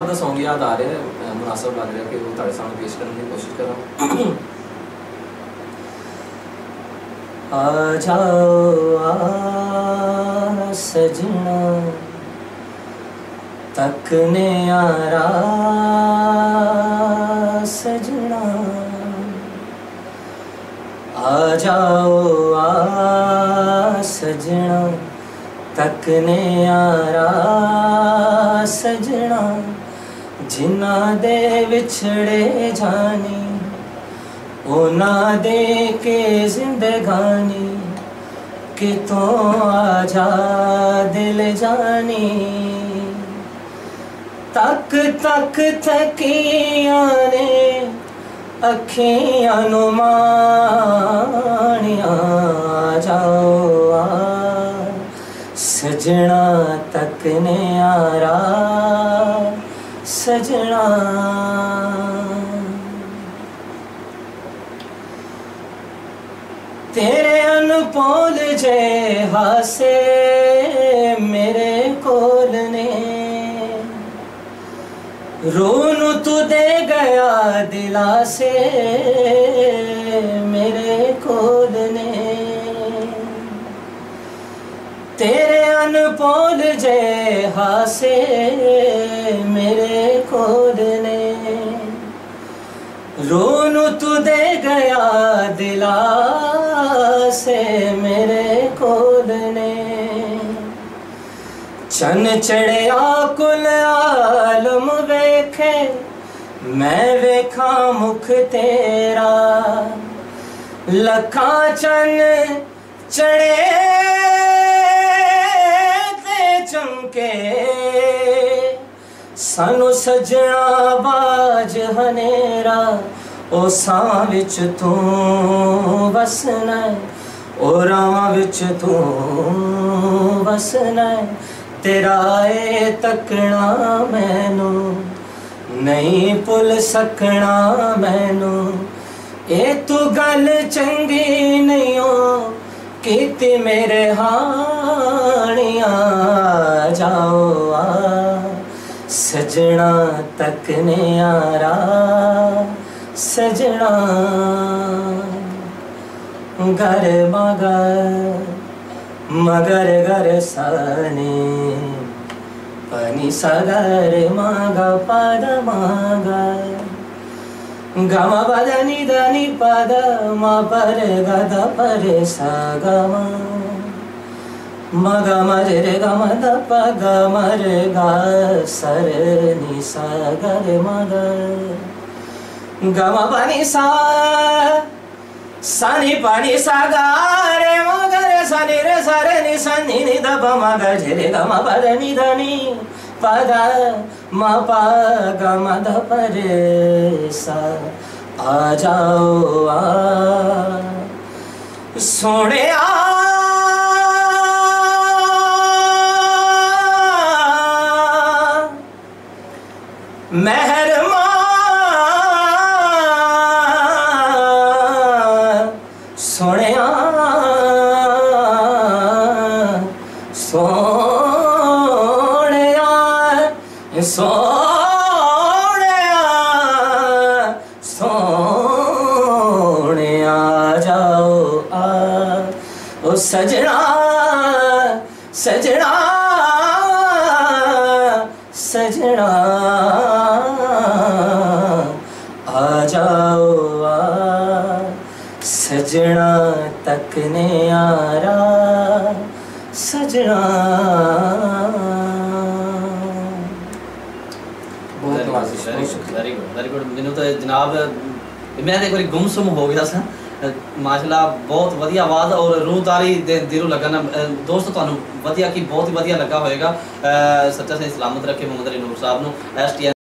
ਦਾ song याद आ रहा है, मुनासिब लग रहा है कि वो ਤੁਹਾਡੇ सामने पेश करने की कोशिश करूँ। आ जाओ आ सजना तकने यारा सजना, आ जाओ आ सजना तकने यारा सजना, जिन्ना दे विछड़े जानी ओना दे के जिंदगानी, कितों आजा दिल जानी। तक तक थकिया ने अखियां नु माणिया, जाओ आ सजना तकने यारा सजना। तेरे अनपोल जे हासे मेरे कोल ने, रोनू तू दे गया दिला से मेरे कोल ने। तेरे अनपोल जे हासे मेरे कोल ने, रोनू तू दे गया दिला से मेरे कोल ने। चन चढ़िया कुल आलम वेखे, मैं वेखा मुख तेरा, लखा चन चढ़े चमके, सानू सजना बाज हनेरा, ओ सां विच तू वसना, ओ रावां विच तू वसना। तेरा ए तकना मैनू नहीं भुल सकना मैनू, ए तू गल चंगी नहीं हो कीती मेरे हानिया। जाओ आ सजना तकने यारा सजना, घर मगर घर साने पनी सगर मागा पद मागा, गमा पद नि पद मा पर गद पर सा गमा, मग मरे ग मद पग मरे गा सर नि सा गर मग, गमा पानी सा सनी पानी सा गा रे मग रे सनी रे सरे नि सनी नि द प मग झरे ग म पद नि ध नि पद म प ग म ध प रे सा। आ जाओ आ सोने आ मेहरमा सोनिया सोनिया सोनिया सोनिया, जाओ आ ओ सजना सजना सजना, आ जाओ आ सजना तकने यारा सजना। Very good. मैनू तो जनाब मैं एक बार गुमसुम हो गया सा, माशाल्लाह बहुत वधिया आवाज़ और रूह तारी दिलों लगन। दोस्त तुहानू वधिया की बहुत ही वधिया लगा होएगा। सच्चा सही सलामत रखे मोहम्मद अली नूर साहब नू। STN